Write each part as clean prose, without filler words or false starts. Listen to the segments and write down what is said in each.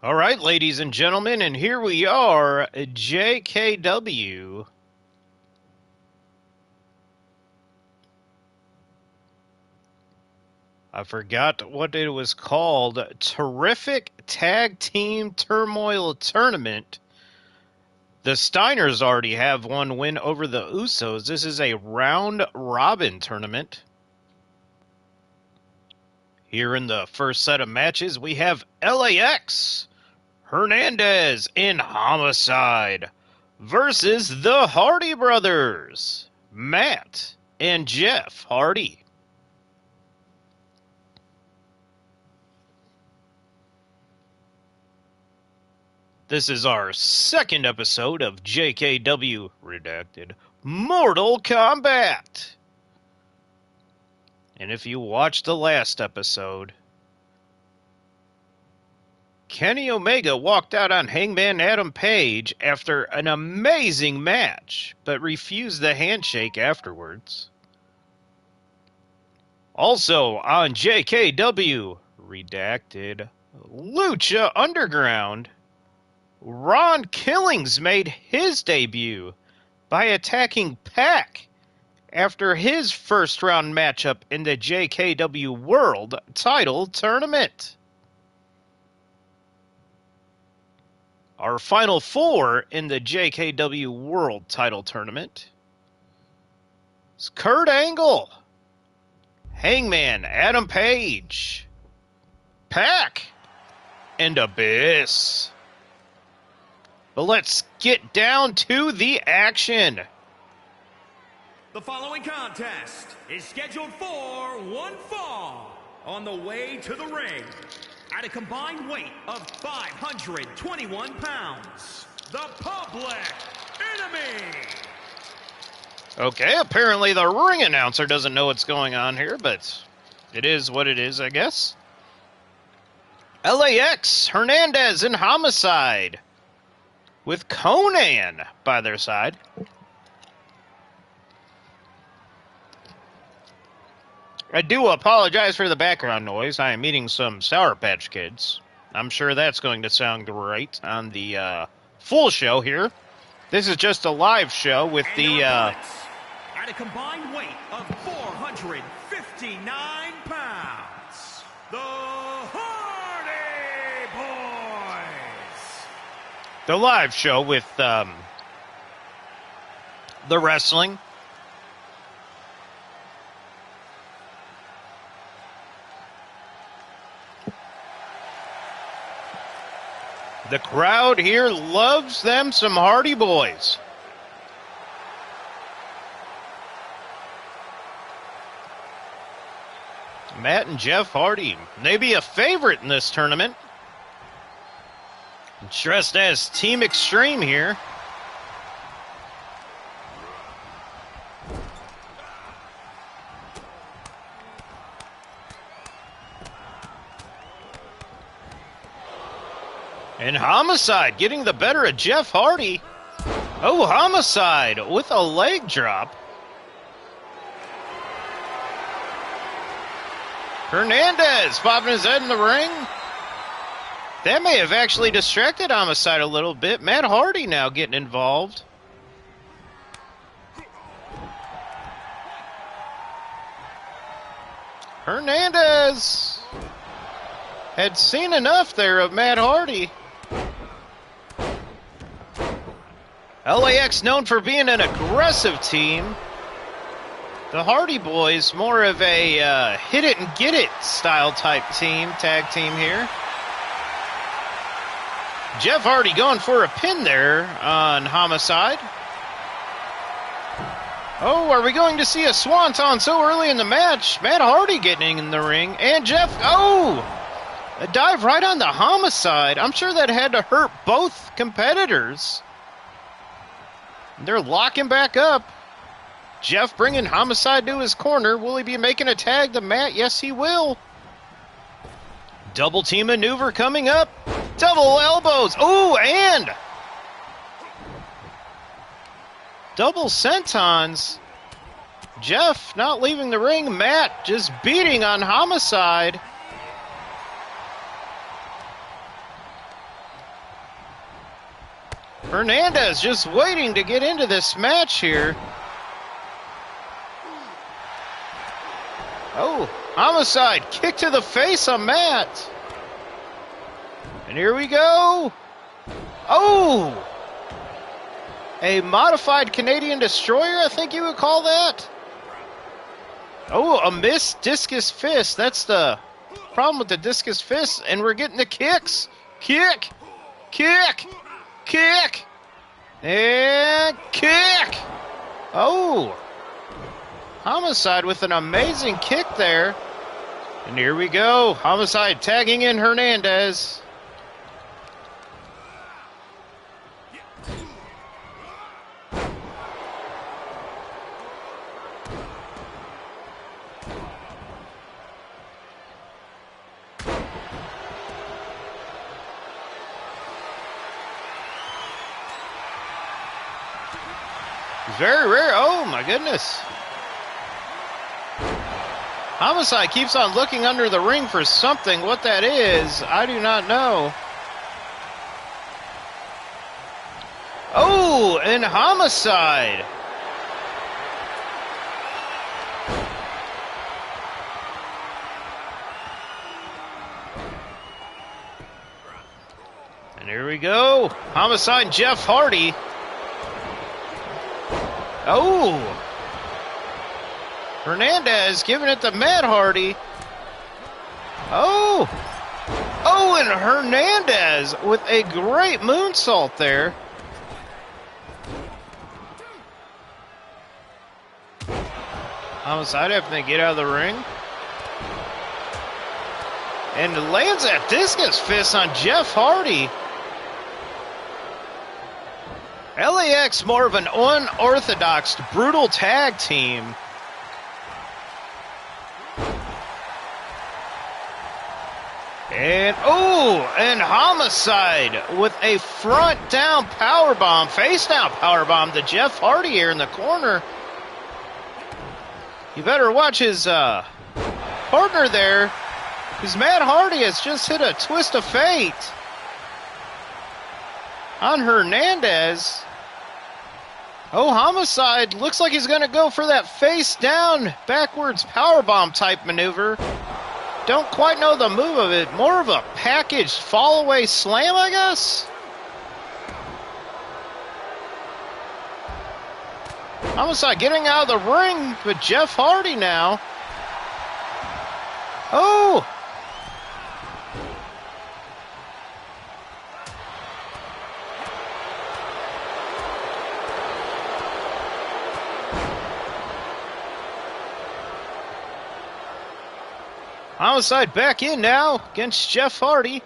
All right, ladies and gentlemen, and here we are, JKW. I forgot what it was called. Terrific Tag Team Turmoil Tournament. The Steiners already have one win over the Usos. This is a round-robin tournament. Here in the first set of matches, we have LAX, Hernandez, and Homicide versus the Hardy Brothers, Matt and Jeff Hardy. This is our second episode of JKW Redacted Mortal Kombat. And if you watched the last episode, Kenny Omega walked out on Hangman Adam Page after an amazing match, but refused the handshake afterwards. Also on JKW Redacted Lucha Underground, Ron Killings made his debut by attacking Pac after his first-round matchup in the JKW World Title Tournament. Our final four in the JKW World Title Tournament is Kurt Angle, Hangman Adam Page, Pac, and Abyss. But let's get down to the action. The following contest is scheduled for one fall on the way to the ring. At a combined weight of 521 pounds, the Public Enemy. Okay, apparently the ring announcer doesn't know what's going on here, but it is what it is, I guess. LAX, Hernandez, and Homicide, with Conan by their side. I do apologize for the background noise. I am eating some Sour Patch Kids. I'm sure that's going to sound great on the full show here. This is just a live show with the... at a combined weight of 459 pounds, the Hardy Boys. The live show with the wrestling. The crowd here loves them some Hardy Boys. Matt and Jeff Hardy may be a favorite in this tournament. Dressed as Team Extreme here. And Homicide getting the better of Jeff Hardy. Oh, Homicide with a leg drop. Hernandez popping his head in the ring. That may have actually distracted Homicide a little bit. Matt Hardy now getting involved. Hernandez had seen enough there of Matt Hardy. LAX known for being an aggressive team. The Hardy Boys more of a hit it and get it style type team, tag team here. Jeff Hardy going for a pin there on Homicide. Oh, are we going to see a swanton so early in the match? Matt Hardy getting in the ring. And Jeff, oh! A dive right on the Homicide. I'm sure that had to hurt both competitors. They're locking back up. Jeff bringing Homicide to his corner. Will he be making a tag to Matt? Yes, he will. Double team maneuver coming up. Double elbows. Ooh, and double sentons. Jeff not leaving the ring. Matt just beating on Homicide. Hernandez just waiting to get into this match here. Oh, homicide, kick to the face on Matt. And here we go. Oh, a modified Canadian destroyer, I think you would call that. Oh, a missed discus fist. That's the problem with the discus fist. And we're getting the kicks. Kick, kick, kick, and kick. Oh, homicide with an amazing kick there. And here we go. Homicide tagging in Hernandez. Very rare. Oh, my goodness. Homicide keeps on looking under the ring for something. What that is, I do not know. Oh, and Homicide. And here we go. Homicide and Jeff Hardy. Oh, Hernandez giving it to Matt Hardy. Oh, and Hernandez with a great moonsault there. Homicide having to get out of the ring. And lands that discus fist on Jeff Hardy. LAX more of an unorthodox, brutal tag team. And, and Homicide with a front down powerbomb, face down powerbomb to Jeff Hardy here in the corner. You better watch his partner there, because Matt Hardy has just hit a twist of fate on Hernandez. Oh, Homicide looks like he's going to go for that face down backwards powerbomb type maneuver. Don't quite know the move of it. More of a packaged fall away slam, I guess. Homicide getting out of the ring with Jeff Hardy now. Oh! Homicide back in now against Jeff Hardy.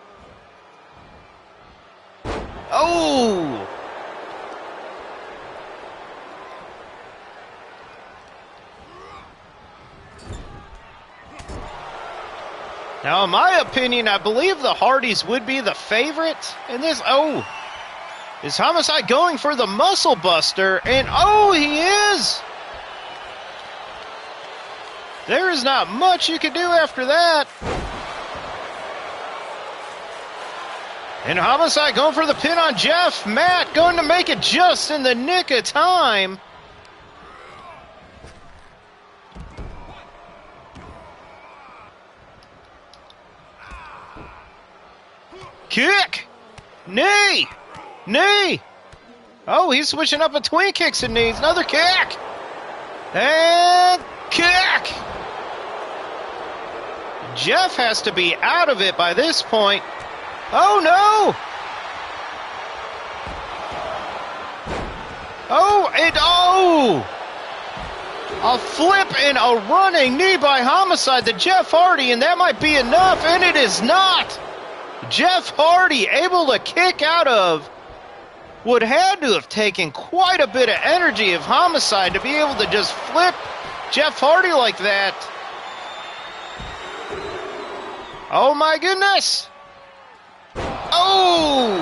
Oh! Now, in my opinion, I believe the Hardys would be the favorite in this. Oh! Is Homicide going for the muscle buster? And oh, he is! There is not much you can do after that. And Homicide going for the pin on Jeff. Matt going to make it just in the nick of time. Kick! Knee! Knee! Oh, he's switching up between kicks and knees. Another kick! And kick! Jeff has to be out of it by this point. Oh, no! Oh, and oh! A flip and a running knee by Homicide to Jeff Hardy, and that might be enough, and it is not! Jeff Hardy able to kick out of would had to have taken quite a bit of energy of Homicide to be able to just flip Jeff Hardy like that. Oh my goodness! Oh!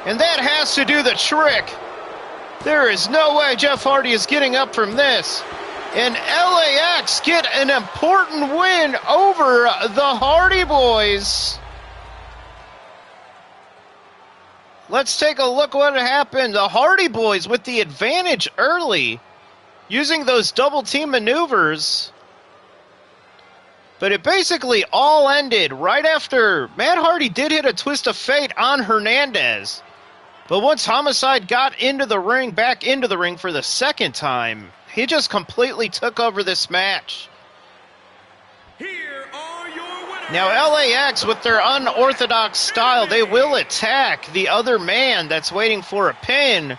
And that has to do the trick. There is no way Jeff Hardy is getting up from this. And LAX get an important win over the Hardy Boys. let's take a look what happened. The Hardy Boys with the advantage early, using those double team maneuvers. But it basically all ended right after Matt Hardy did hit a twist of fate on Hernandez. But once Homicide got into the ring, back into the ring for the second time, he just completely took over this match. Here are your winners. Now LAX, with their unorthodox style, they will attack the other man that's waiting for a pin.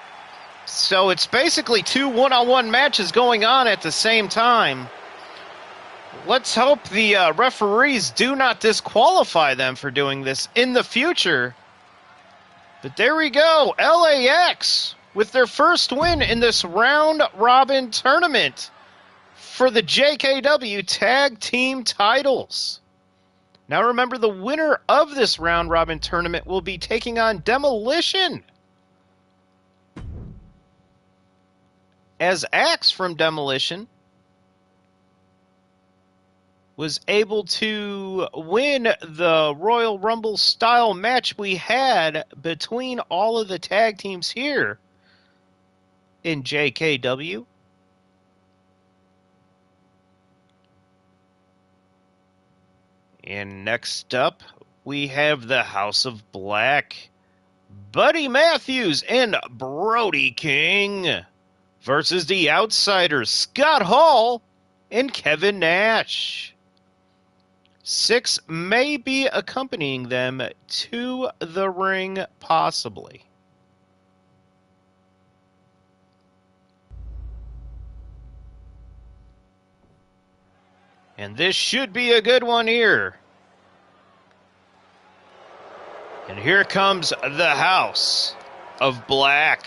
So it's basically two one-on-one matches going on at the same time. Let's hope the referees do not disqualify them for doing this in the future. But there we go. LAX with their first win in this round-robin tournament for the JKW Tag Team titles. Now remember, the winner of this round-robin tournament will be taking on Demolition, as Axe from Demolition was able to win the Royal Rumble style match we had between all of the tag teams here in JKW. And next up, we have the House of Black, Buddy Matthews and Brody King versus the Outsiders, Scott Hall and Kevin Nash. Six may be accompanying them to the ring, possibly. And this should be a good one here. And here comes the House of Black.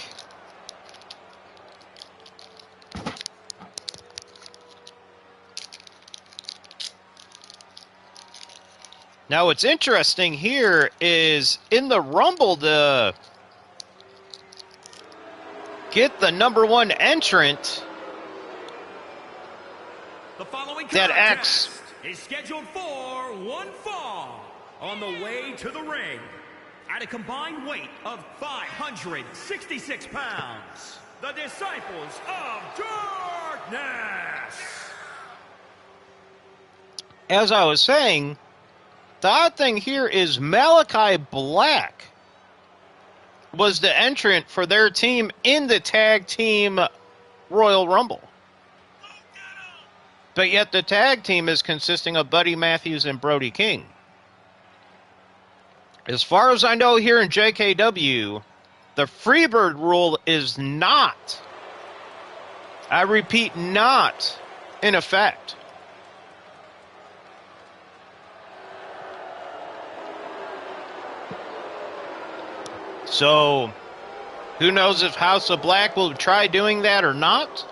Now, what's interesting here is in the Rumble to get the number one entrant, The following that contest X is scheduled for one fall on the way to the ring at a combined weight of 566 pounds. The Disciples of Darkness. as I was saying, the odd thing here is Malachi Black was the entrant for their team in the Tag Team Royal Rumble. But yet the tag team is consisting of Buddy Matthews and Brody King. As far as I know here in JKW, the Freebird rule is not, I repeat, not in effect. So, who knows if House of Black will try doing that or not?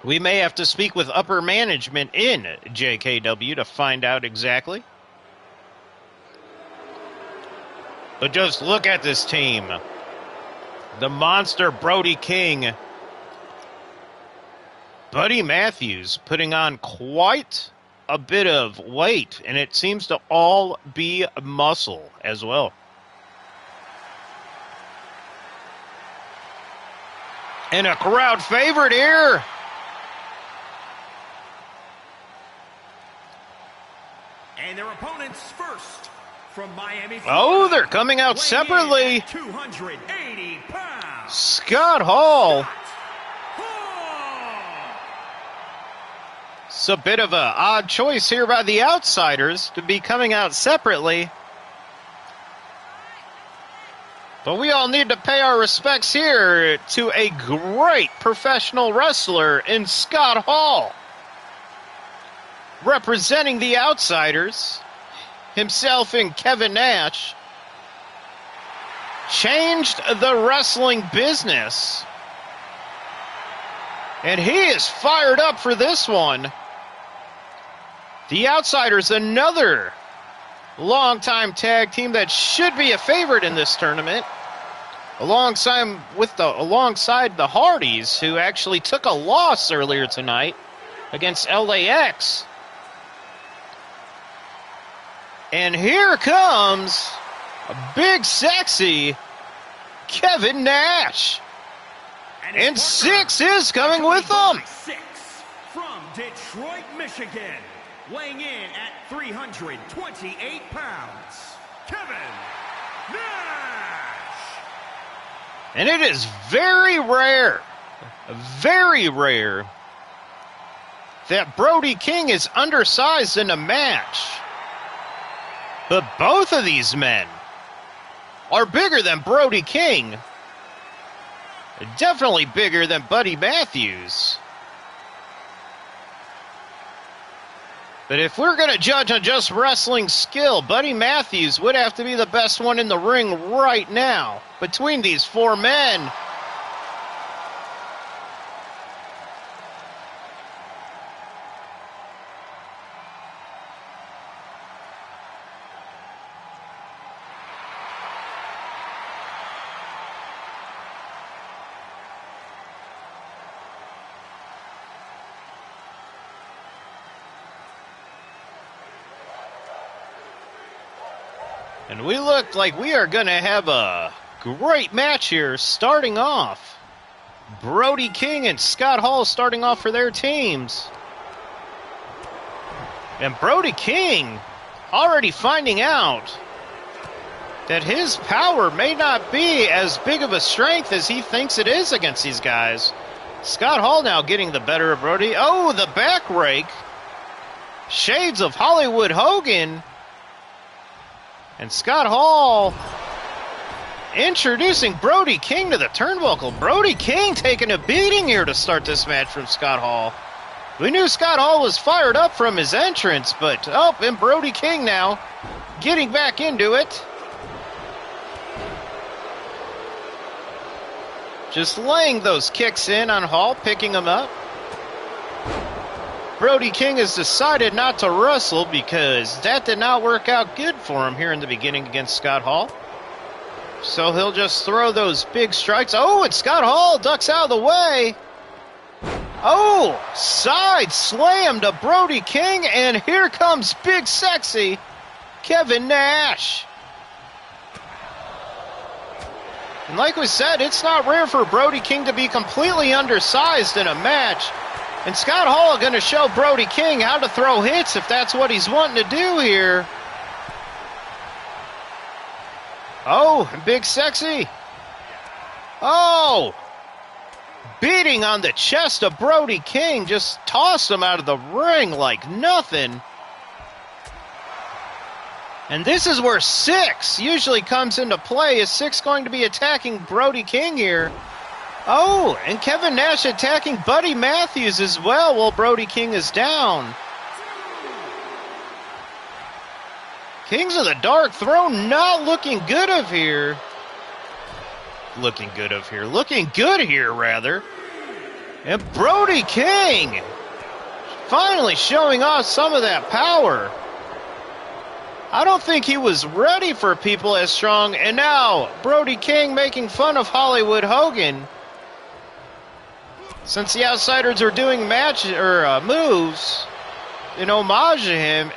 We may have to speak with upper management in JKW to find out exactly. But just look at this team. The monster Brody King. Buddy Matthews putting on quite a bit of weight, and it seems to all be muscle as well. And a crowd favorite here. And their opponents first from Miami, Florida. Oh, they're coming out separately. 280 pounds. Scott Hall. Hall. It's a bit of an odd choice here by the Outsiders to be coming out separately. But we all need to pay our respects here to a great professional wrestler in Scott Hall. Representing the Outsiders, himself and Kevin Nash, changed the wrestling business. And he is fired up for this one. The Outsiders, another longtime tag team that should be a favorite in this tournament, alongside the Hardys, who actually took a loss earlier tonight against LAX. And here comes A big, sexy Kevin Nash. And 6 is coming with them. 6 from Detroit, Michigan, weighing in at 328 pounds, Kevin Nash. And it is very rare that Brody King is undersized in a match. But both of these men are bigger than Brody King. Definitely bigger than Buddy Matthews. But if we're going to judge on just wrestling skill, Buddy Matthews would have to be the best one in the ring right now between these 4 men. And we look like we are going to have a great match here starting off. Brody King and Scott Hall starting off for their teams. And Brody King already finding out that his power may not be as big of a strength as he thinks it is against these guys. Scott Hall now getting the better of Brody. Oh, the back rake. Shades of Hollywood Hogan. And Scott Hall introducing Brody King to the turnbuckle. Brody King taking a beating here to start this match from Scott Hall. We knew Scott Hall was fired up from his entrance, but and Brody King now getting back into it. Just laying those kicks in on Hall, picking them up. Brody King has decided not to wrestle because that did not work out good for him here in the beginning against Scott Hall. So he'll just throw those big strikes. Oh, and Scott Hall ducks out of the way. Oh, side slam to Brody King, and here comes big sexy Kevin Nash. And like we said, it's not rare for Brody King to be completely undersized in a match. And Scott Hall going to show Brody King how to throw hits if that's what he's wanting to do here. Oh, big sexy. Oh, beating on the chest of Brody King. Just tossed him out of the ring like nothing. And this is where 6 usually comes into play. Is 6 going to be attacking Brody King here? Oh, and Kevin Nash attacking Buddy Matthews as well while Brody King is down. Kings of the Dark Throne not looking good of here. Looking good here, rather. And Brody King finally showing off some of that power. I don't think he was ready for people as strong. And now Brody King making fun of Hollywood Hogan. Since the Outsiders are doing moves in homage to him,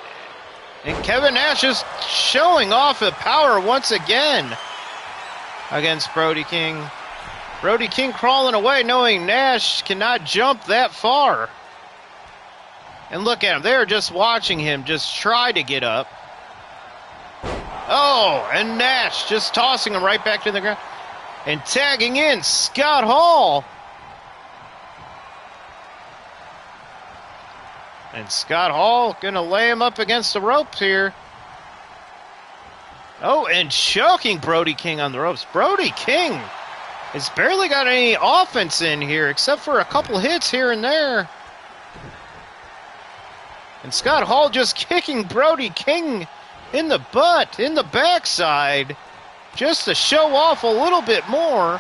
and Kevin Nash is showing off the power once again against Brody King. Brody King crawling away, knowing Nash cannot jump that far. And look at him; they're just watching him just try to get up. Oh, and Nash just tossing him right back to the ground and tagging in Scott Hall. And Scott Hall going to lay him up against the ropes here. Oh, and choking Brody King on the ropes. Brody King has barely got any offense in here except for a couple hits here and there. And Scott Hall just kicking Brody King in the butt, in the backside, just to show off a little bit more.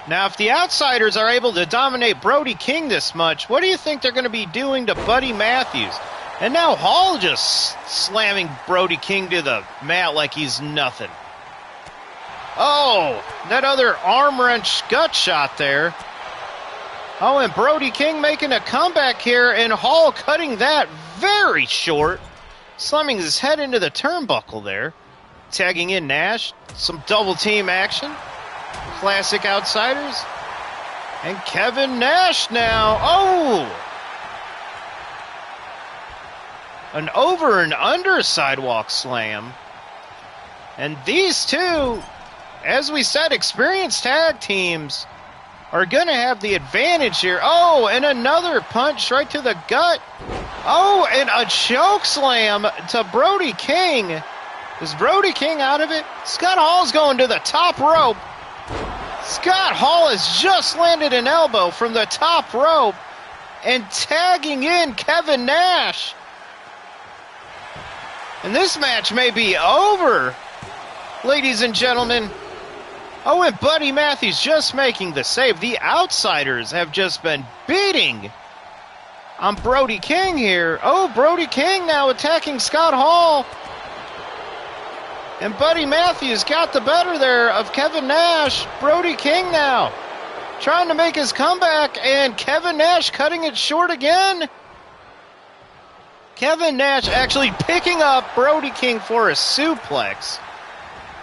Now, if the Outsiders are able to dominate Brody King this much, what do you think they're going to be doing to Buddy Matthews? And now Hall just slamming Brody King to the mat like he's nothing. Oh, that other arm wrench gut shot there. Oh, and Brody King making a comeback here, and Hall cutting that very short. slamming his head into the turnbuckle there. Tagging in Nash. Some double team action. Classic Outsiders. And Kevin Nash now. Oh! An over and under sidewalk slam. And these two, as we said, experienced tag teams are going to have the advantage here. Oh, and another punch right to the gut. Oh, and a choke slam to Brody King. Is Brody King out of it? Scott Hall's going to the top rope. Scott Hall has just landed an elbow from the top rope and tagging in Kevin Nash. And this match may be over, ladies and gentlemen. Oh, and Buddy Matthews just making the save. The Outsiders have just been beating on Brody King here. Oh, Brody King now attacking Scott Hall. And Buddy Matthews got the better there of Kevin Nash. Brody King now trying to make his comeback, and Kevin Nash cutting it short again. Kevin Nash actually picking up Brody King for a suplex.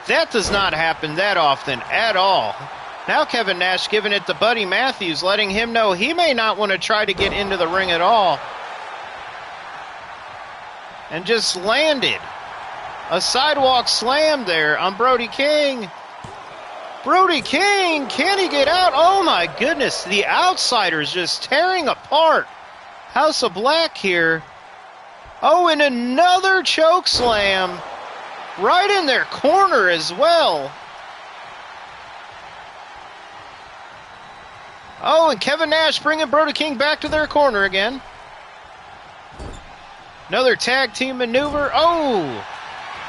That does not happen that often at all. Now Kevin Nash giving it to Buddy Matthews, letting him know he may not want to try to get into the ring at all. And just landed a sidewalk slam there on Brody King. Brody King, can he get out? Oh my goodness, the Outsiders just tearing apart House of Black here. Oh, and another choke slam right in their corner as well. Oh, and Kevin Nash bringing Brody King back to their corner again. Another tag team maneuver. Oh,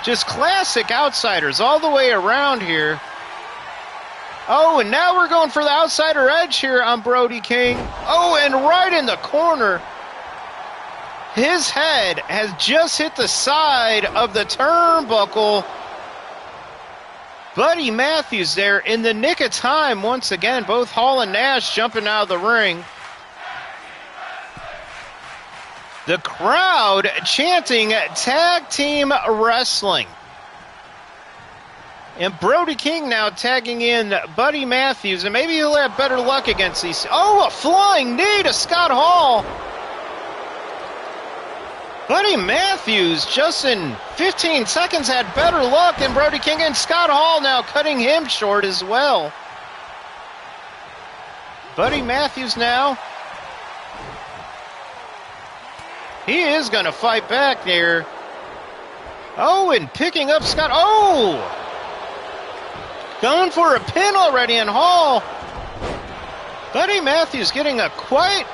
just classic Outsiders all the way around here. Oh, and now we're going for the outsider edge here on Brody King. Oh, and right in the corner. His head has just hit the side of the turnbuckle. Buddy Matthews there in the nick of time once again. Both Hall and Nash jumping out of the ring. The crowd chanting tag team wrestling. And Brody King now tagging in Buddy Matthews. And maybe he'll have better luck against these. Oh, a flying knee to Scott Hall. Buddy Matthews just in 15 seconds had better luck than Brody King, and Scott Hall now cutting him short as well. Buddy Matthews now. He is going to fight back there. Oh, and picking up Scott. Oh! Going for a pin already in Hall. Buddy Matthews getting a quite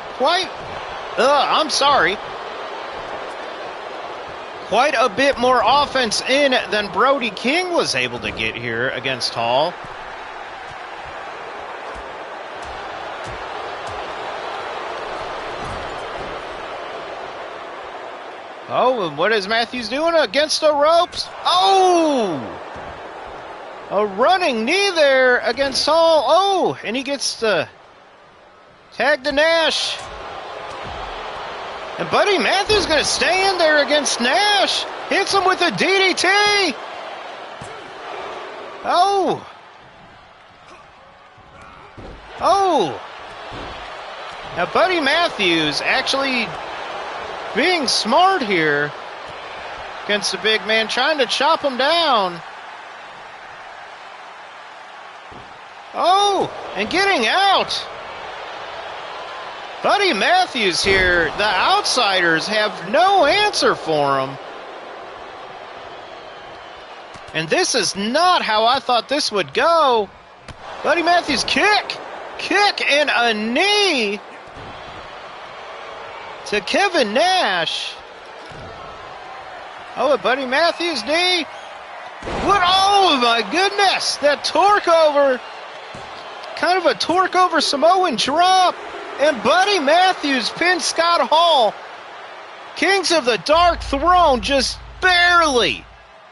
a bit more offense in than Brody King was able to get here against Hall. Oh, and what is Matthews doing against the ropes? Oh! A running knee there against Hall. Oh, and he gets the tag to Nash. And Buddy Matthews going to stay in there against Nash. Hits him with a DDT. Oh. Oh. Now Buddy Matthews actually being smart here against the big man, trying to chop him down. Oh, and getting out. Buddy Matthews here, the Outsiders have no answer for him. And this is not how I thought this would go. Buddy Matthews kick, and a knee to Kevin Nash. Oh, a Buddy Matthews knee. What? Oh my goodness, that torque over. Kind of a torque over Samoan drop. And Buddy Matthews pins Scott Hall. Kings of the Dark Throne just barely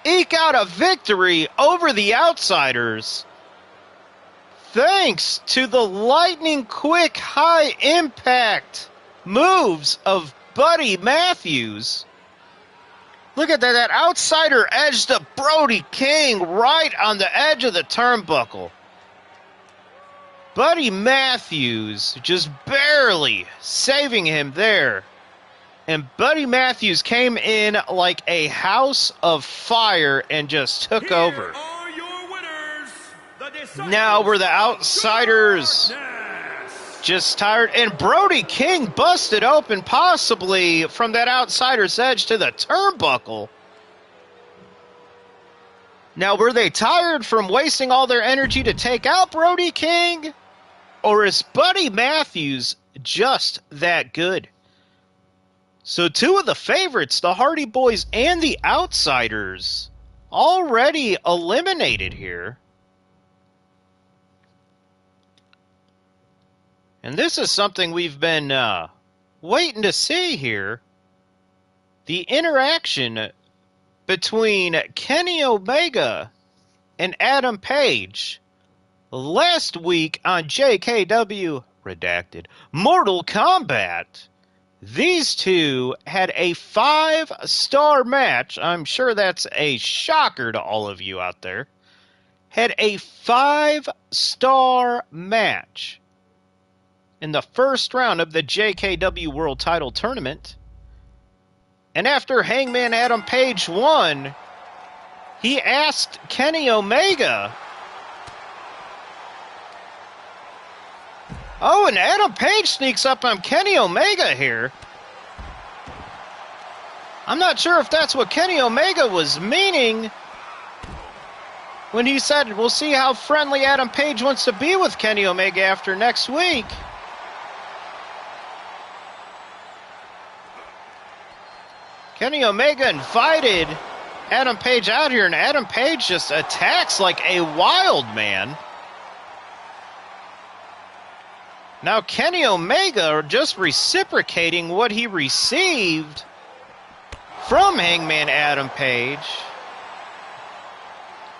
eke out a victory over the Outsiders. Thanks to the lightning quick, high impact moves of Buddy Matthews. Look at that. That outsider edge to Brody King right on the edge of the turnbuckle. Buddy Matthews just barely saving him there. And Buddy Matthews came in like a house of fire and just took over. Are your winners, the Disciples Now we're the outsiders. Just tired. And Brody King busted open possibly from that outsider's edge to the turnbuckle. Now, were they tired from wasting all their energy to take out Brody King? Or is Buddy Matthews just that good? So two of the favorites, the Hardy Boys and the Outsiders, already eliminated here. And this is something we've been waiting to see here. The interaction between Kenny Omega and Adam Page last week on JKW Redacted Mortal Kombat. These two had a 5-star match. I'm sure that's a shocker to all of you out there. Had a 5-star match in the first round of the JKW World Title Tournament. And after Hangman Adam Page won, he asked Kenny Omega. Oh, and Adam Page sneaks up on Kenny Omega here. I'm not sure if that's what Kenny Omega was meaning when he said, we'll see how friendly Adam Page wants to be with Kenny Omega after next week. Kenny Omega invited Adam Page out here, and Adam Page just attacks like a wild man. Now Kenny Omega just reciprocating what he received from Hangman Adam Page.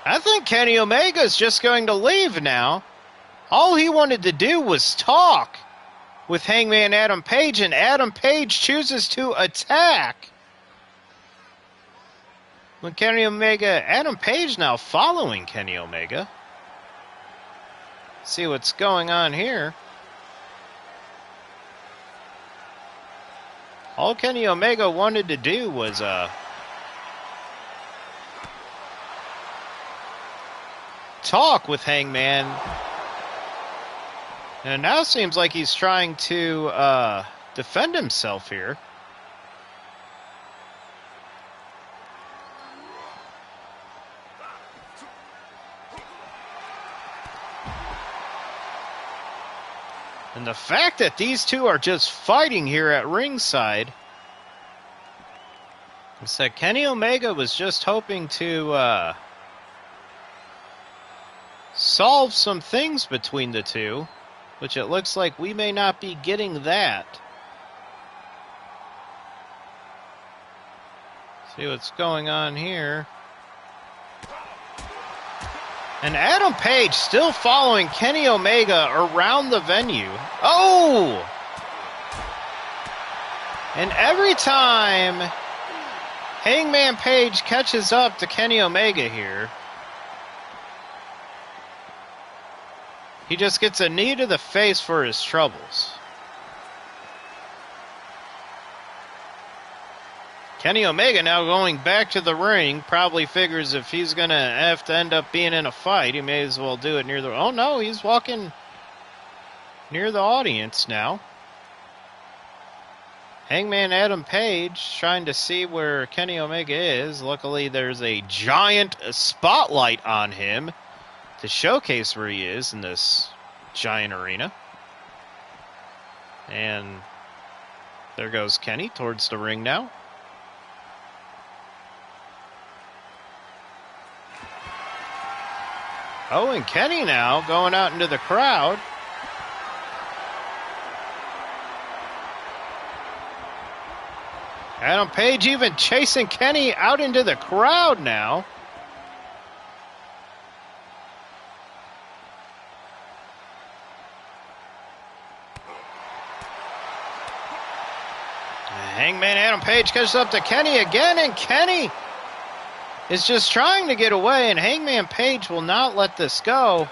I think Kenny Omega is just going to leave now. All he wanted to do was talk with Hangman Adam Page, and Adam Page chooses to attack. When Kenny Omega, Adam Page now following Kenny Omega. See what's going on here. All Kenny Omega wanted to do was talk with Hangman. And it now seems like he's trying to defend himself here. And the fact that these two are just fighting here at ringside is that Kenny Omega was just hoping to solve some things between the two, which it looks like we may not be getting that. See what's going on here. And Adam Page still following Kenny Omega around the venue. Oh! And every time Hangman Page catches up to Kenny Omega here, he just gets a knee to the face for his troubles. Kenny Omega now going back to the ring, probably figures if he's going to have to end up being in a fight, he may as well do it near the... Oh, no, he's walking near the audience now. Hangman Adam Page trying to see where Kenny Omega is. Luckily, there's a giant spotlight on him to showcase where he is in this giant arena. And there goes Kenny towards the ring now. Oh, and Kenny now going out into the crowd. Adam Page even chasing Kenny out into the crowd now. Hangman Adam Page catches up to Kenny again, and Kenny is just trying to get away, and Hangman Page will not let this go.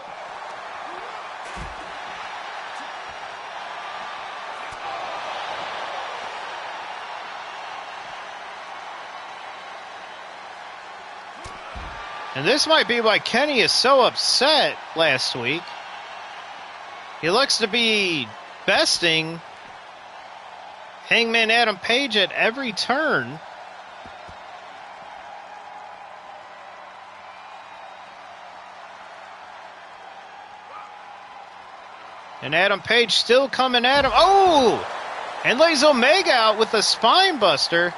And this might be why Kenny is so upset last week. He looks to be besting Hangman Adam Page at every turn. And Adam Page still coming at him. Oh! And lays Omega out with a spine buster.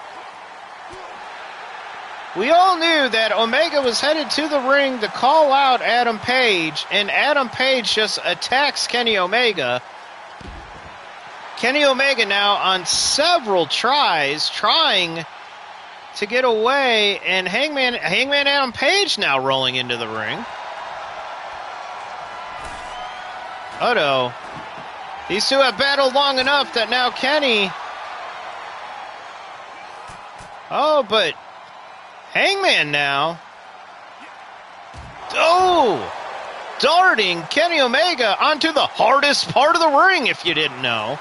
We all knew that Omega was headed to the ring to call out Adam Page, and Adam Page just attacks Kenny Omega. Kenny Omega now on several tries, trying to get away, and Hangman Adam Page now rolling into the ring. Uh-oh. These two have battled long enough that now Kenny... Oh, but... Hangman now. Oh! Darting Kenny Omega onto the hardest part of the ring, if you didn't know.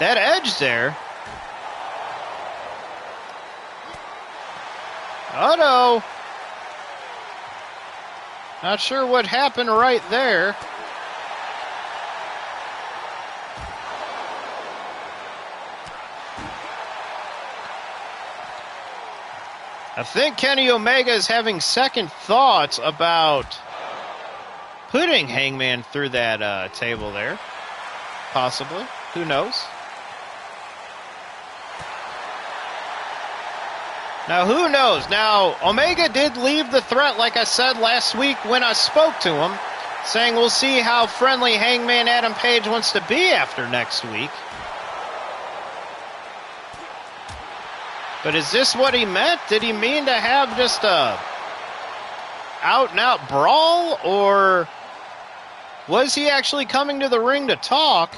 That edge there. Uh-oh. Not sure what happened right there. I think Kenny Omega is having second thoughts about putting Hangman through that table there. Possibly. Who knows? Now, who knows? Now, Omega did leave the threat, like I said last week when I spoke to him, saying we'll see how friendly Hangman Adam Page wants to be after next week. But is this what he meant? Did he mean to have just a out-and-out brawl? Or was he actually coming to the ring to talk?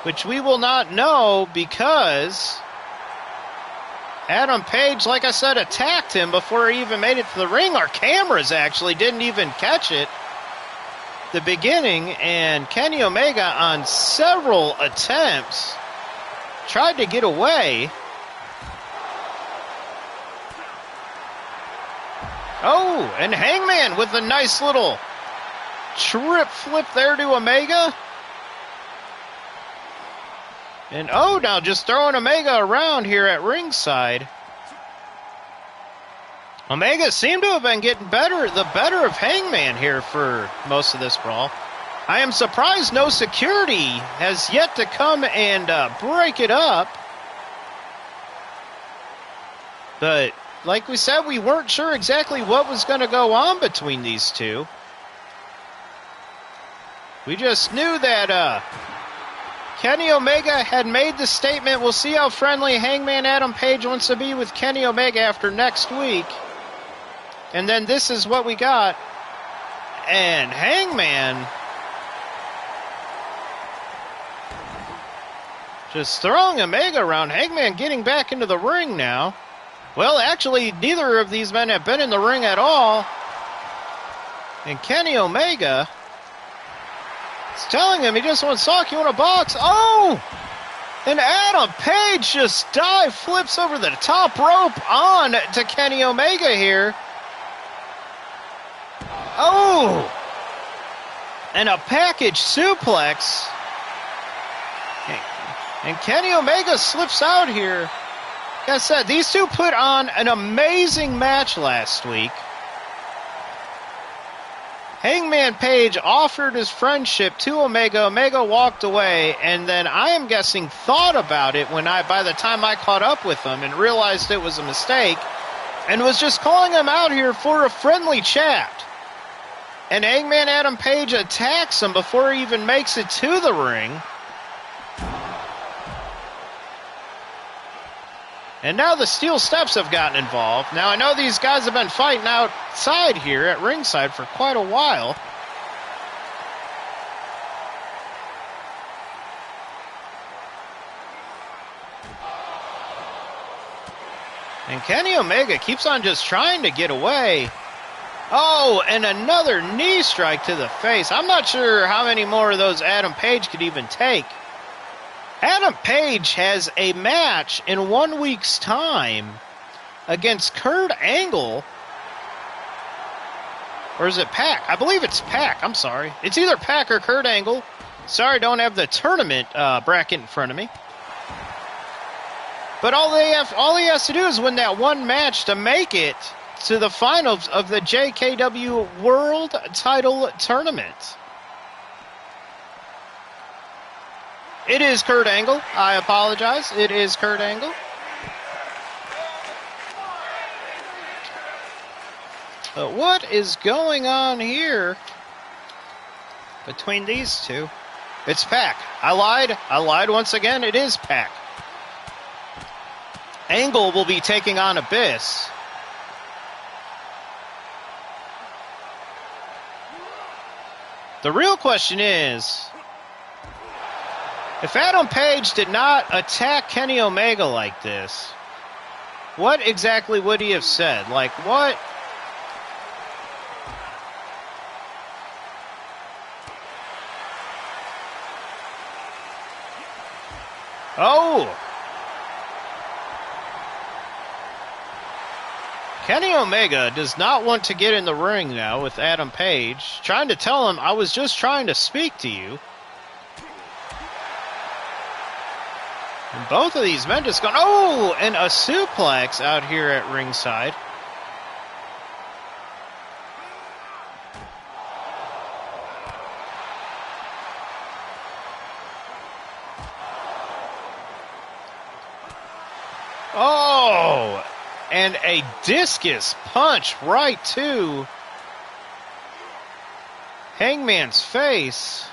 Which we will not know because Adam Page, like I said, attacked him before he even made it to the ring. Our cameras actually didn't even catch it at the beginning. And Kenny Omega, on several attempts, tried to get away. Oh, and Hangman with a nice little trip flip there to Omega. And oh, now just throwing Omega around here at ringside. Omega seemed to have been getting the better of Hangman here for most of this brawl. I am surprised no security has yet to come and break it up. But like we said, we weren't sure exactly what was going to go on between these two. We just knew that Kenny Omega had made the statement, we'll see how friendly Hangman Adam Page wants to be with Kenny Omega after next week. And then this is what we got. And Hangman just throwing Omega around. Hangman getting back into the ring now. Well, actually, neither of these men have been in the ring at all. And Kenny Omega is telling him he just wants to talk, you want a box? Oh! And Adam Page just dive flips over the top rope on to Kenny Omega here. Oh! And a package suplex. And Kenny Omega slips out here. Like I said, these two put on an amazing match last week. Hangman Page offered his friendship to Omega. Omega walked away, and then I am guessing thought about it by the time I caught up with him and realized it was a mistake, and was just calling him out here for a friendly chat. And Hangman Adam Page attacks him before he even makes it to the ring. And now the steel steps have gotten involved. Now, I know these guys have been fighting outside here at ringside for quite a while. And Kenny Omega keeps on just trying to get away. Oh, and another knee strike to the face. I'm not sure how many more of those Adam Page could even take. Adam Page has a match in 1 week's time against Kurt Angle. Or is it Pac? I believe it's Pac. I'm sorry. It's either Pac or Kurt Angle. Sorry, I don't have the tournament bracket in front of me. But all he has to do is win that one match to make it to the finals of the JKW World Title Tournament. It is Kurt Angle. I apologize. It is Kurt Angle. But what is going on here between these two? It's Pac. I lied. I lied once again. It is Pac. Angle will be taking on Abyss. The real question is, if Adam Page did not attack Kenny Omega like this, what exactly would he have said? Like, what? Oh! Kenny Omega does not want to get in the ring now with Adam Page, trying to tell him, I was just trying to speak to you. And both of these men just gone, oh, and a suplex out here at ringside. Oh, and a discus punch right to Hangman's face.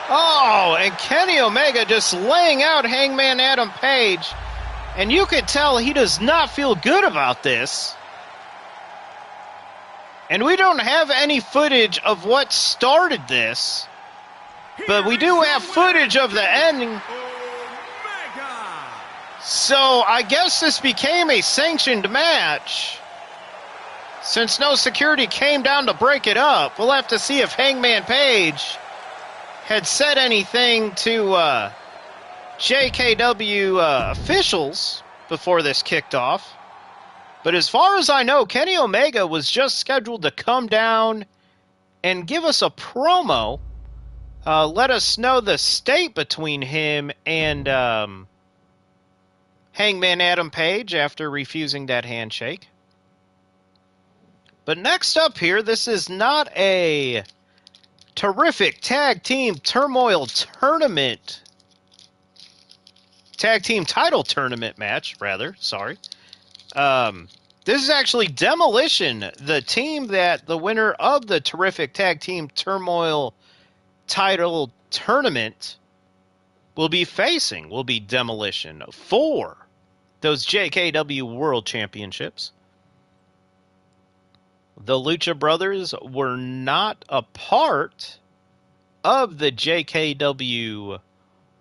Oh, and Kenny Omega just laying out Hangman Adam Page. And you could tell he does not feel good about this. And we don't have any footage of what started this. But we do have footage of the ending. So I guess this became a sanctioned match. Since no security came down to break it up, we'll have to see if Hangman Page had said anything to JKW officials before this kicked off. But as far as I know, Kenny Omega was just scheduled to come down and give us a promo. Let us know the state between him and Hangman Adam Page after refusing that handshake. But next up here, this is not a terrific tag team turmoil tournament. Tag team title tournament match, rather. Sorry. This is actually Demolition, the team that the winner of the terrific tag team turmoil title tournament will be facing, will be Demolition for those JKW World Championships. The Lucha Brothers were not a part of the JKW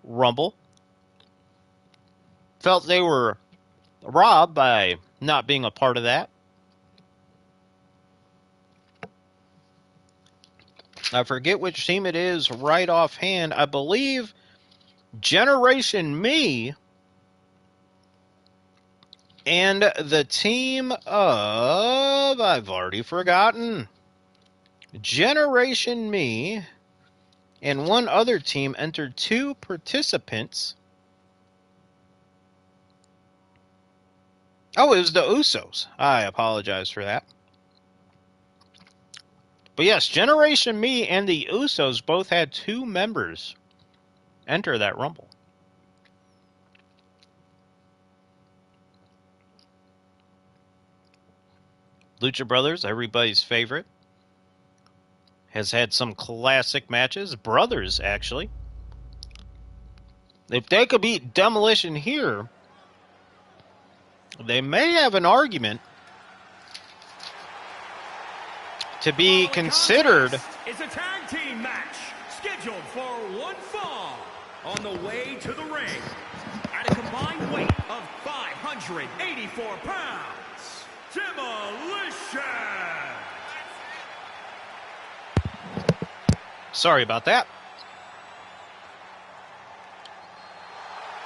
Rumble. Felt they were robbed by not being a part of that. I forget which team it is right offhand. I believe Generation Me and the team of, I've already forgotten, Generation Me and one other team entered 2 participants. Oh, it was the Usos. I apologize for that. But yes, Generation Me and the Usos both had 2 members enter that Rumble. Lucha Brothers, everybody's favorite, has had some classic matches. Brothers, actually. If they could beat Demolition here, they may have an argument to be considered. It's a tag team match scheduled for one fall on the way to the ring, at a combined weight of 584 pounds, Demolition! Sorry about that.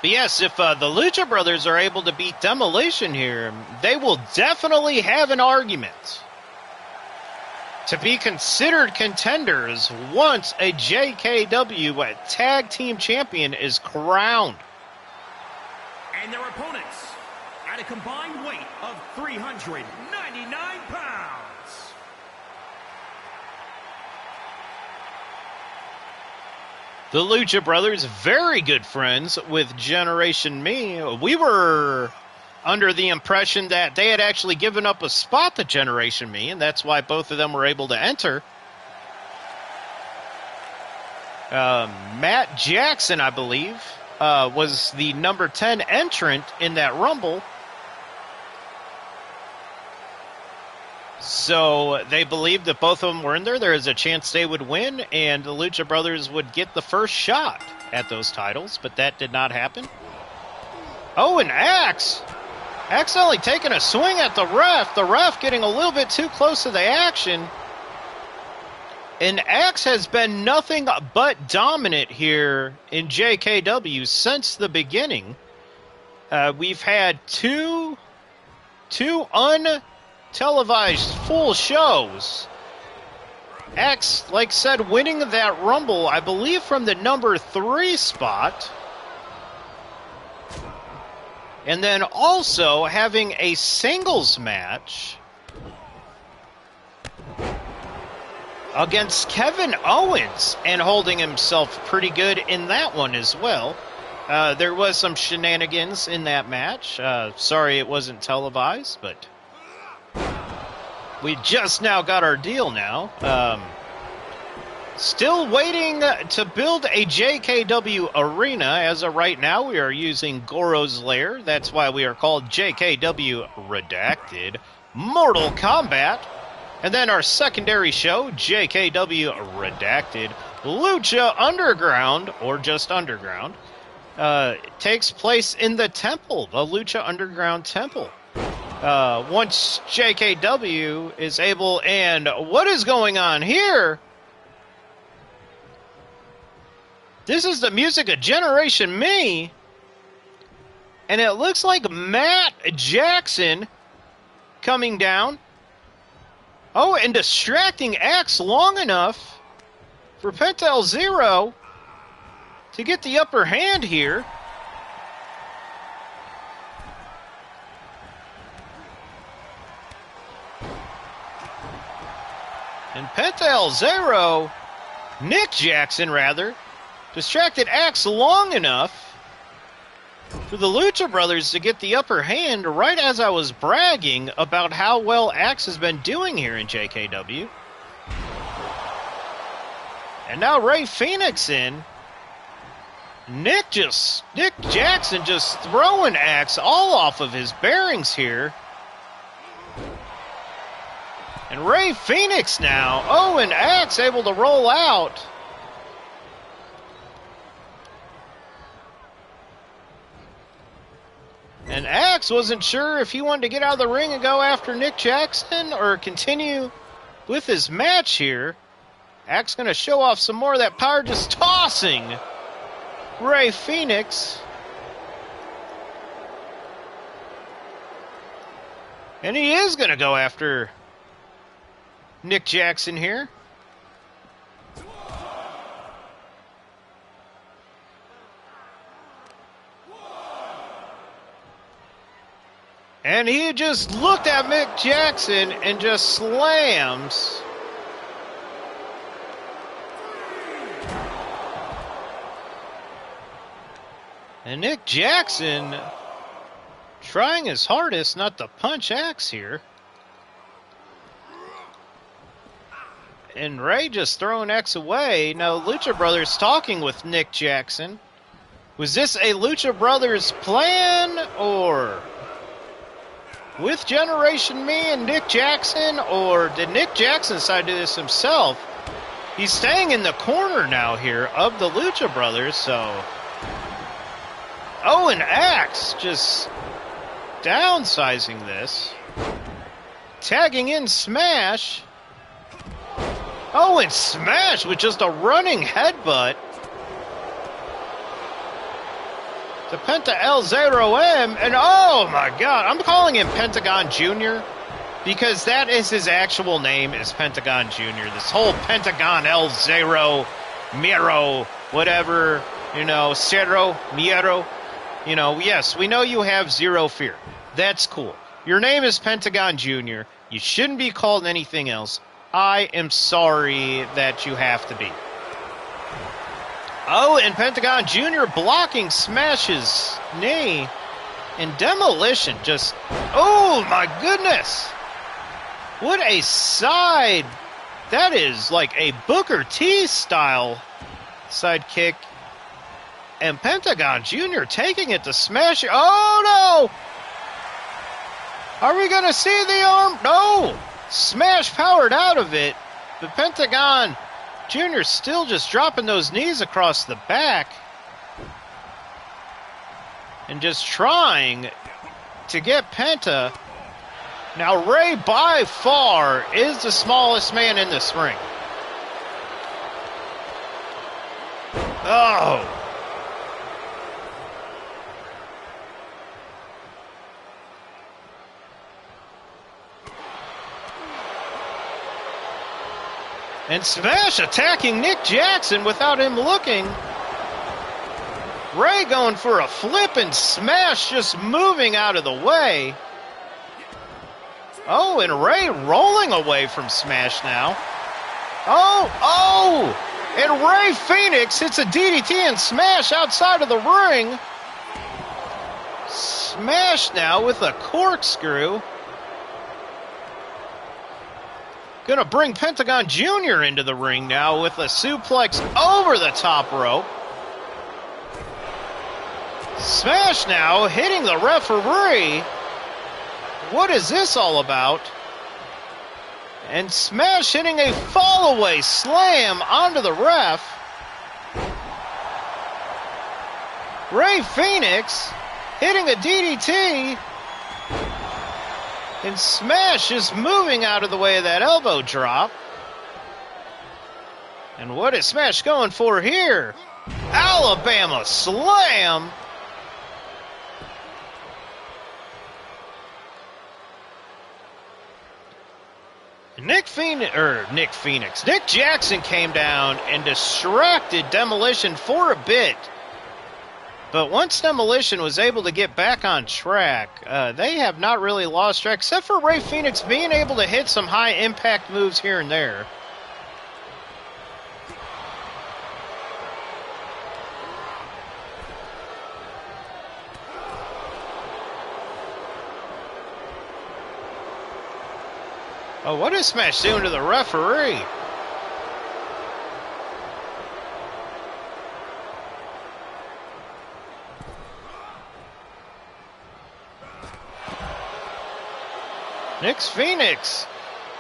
But yes, if the Lucha Brothers are able to beat Demolition here, they will definitely have an argument to be considered contenders once a JKW Tag Team Champion is crowned. And their opponents, at a combined weight of 399 pounds. The Lucha Brothers, very good friends with Generation Me. We were under the impression that they had actually given up a spot to Generation Me, and that's why both of them were able to enter. Matt Jackson, I believe, was the number 10 entrant in that Rumble. So they believed that both of them were in there. There is a chance they would win, and the Lucha Brothers would get the first shot at those titles, but that did not happen. Oh, and Axe accidentally taking a swing at the ref getting a little bit too close to the action. And Axe has been nothing but dominant here in JKW since the beginning. We've had two untelevised full shows. Axe, like I said, winning that Rumble, I believe, from the number 3 spot. And then also having a singles match against Kevin Owens and holding himself pretty good in that one as well. There was some shenanigans in that match. Sorry it wasn't televised, but we just now got our deal now. Still waiting to build a JKW arena. As of right now, we are using Goro's Lair. That's why we are called JKW Redacted. Mortal Kombat. And then our secondary show, JKW Redacted. Lucha Underground, or just Underground, takes place in the temple, the Lucha Underground Temple. Once JKW is able, and what is going on here? This is the music of Generation Me, and it looks like Matt Jackson coming down. Oh, and distracting Axe long enough for Penta El Zero to get the upper hand here. And Penta El Zero, Nick Jackson rather, distracted Axe long enough for the Lucha Brothers to get the upper hand right as I was bragging about how well Axe has been doing here in JKW. And now Ray Phoenix in. Nick Jackson just throwing Axe all off of his bearings here. And Ray Phoenix now. Oh, and Axe able to roll out. And Axe wasn't sure if he wanted to get out of the ring and go after Nick Jackson or continue with his match here. Axe going to show off some more of that power, just tossing Ray Phoenix. And he is going to go after Nick Jackson here. And he just looked at Nick Jackson and just slams. And Nick Jackson trying his hardest not to punch Axe here. And Ray just throwing Axe away. Now, Lucha Brothers talking with Nick Jackson. Was this a Lucha Brothers plan, or with Generation Me and Nick Jackson, or did Nick Jackson decide to do this himself? He's staying in the corner now here of the Lucha Brothers, so Oh, and Axe just downsizing this. Tagging in Smash. Oh, and Smash with just a running headbutt. To Penta L0M, and oh my god, I'm calling him Pentagon Jr. because that is his actual name, is Pentagon Jr. This whole Pentagon L0, Miro, whatever, you know, Cero, Miro, you know, yes, we know you have zero fear. That's cool. Your name is Pentagon Jr. You shouldn't be called anything else. I am sorry that you have to be. Oh, and Pentagon Jr. blocking Smash's knee. And Demolition just... Oh, my goodness. What a side. That is like a Booker T style side kick. And Pentagon Jr. taking it to Smash. Oh, no. Are we going to see the arm? No. Smash powered out of it. But Pentagon Jr. still just dropping those knees across the back. And just trying to get Penta. Now, Ray, by far, is the smallest man in this ring. Oh. And Smash attacking Nick Jackson without him looking. Ray going for a flip and Smash just moving out of the way. Oh, and Ray rolling away from Smash now. Oh! And Ray Phoenix hits a DDT and Smash outside of the ring. Smash now with a corkscrew. Gonna bring Pentagon Jr. into the ring now with a suplex over the top rope. Smash now hitting the referee. What is this all about? And Smash hitting a fall-away slam onto the ref. Ray Phoenix hitting a DDT. And Smash is moving out of the way of that elbow drop. And what is Smash going for here? Alabama slam. Nick Jackson came down and distracted Demolition for a bit. But once Demolition was able to get back on track, they have not really lost track, except for Ray Phoenix being able to hit some high-impact moves here and there. Oh, what is Smash doing to the referee? Nick Phoenix.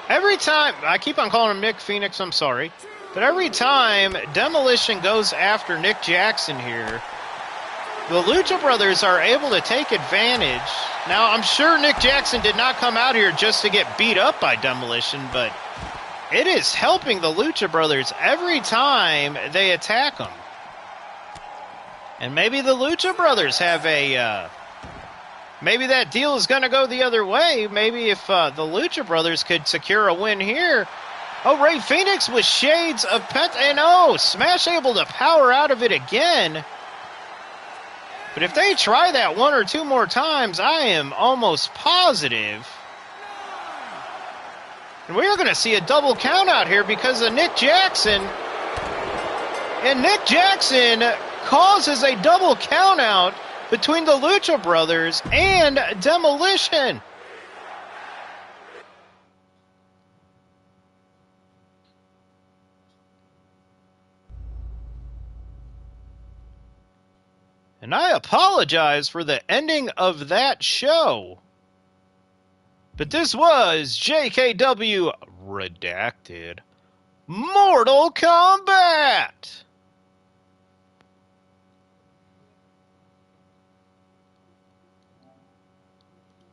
Every time, I keep on calling him Nick Phoenix, I'm sorry. But every time Demolition goes after Nick Jackson here, the Lucha Brothers are able to take advantage. Now, I'm sure Nick Jackson did not come out here just to get beat up by Demolition, but it is helping the Lucha Brothers every time they attack them. And maybe the Lucha Brothers have a... maybe that deal is going to go the other way. Maybe if the Lucha Brothers could secure a win here. Oh, Ray Phoenix with shades of Penta. And oh, Smash able to power out of it again. But if they try that one or two more times, I am almost positive. And we are going to see a double count out here because of Nick Jackson. And Nick Jackson causes a double count out between the Lucha Brothers and Demolition. And I apologize for the ending of that show. But this was JKW Redacted Mortal Kombat.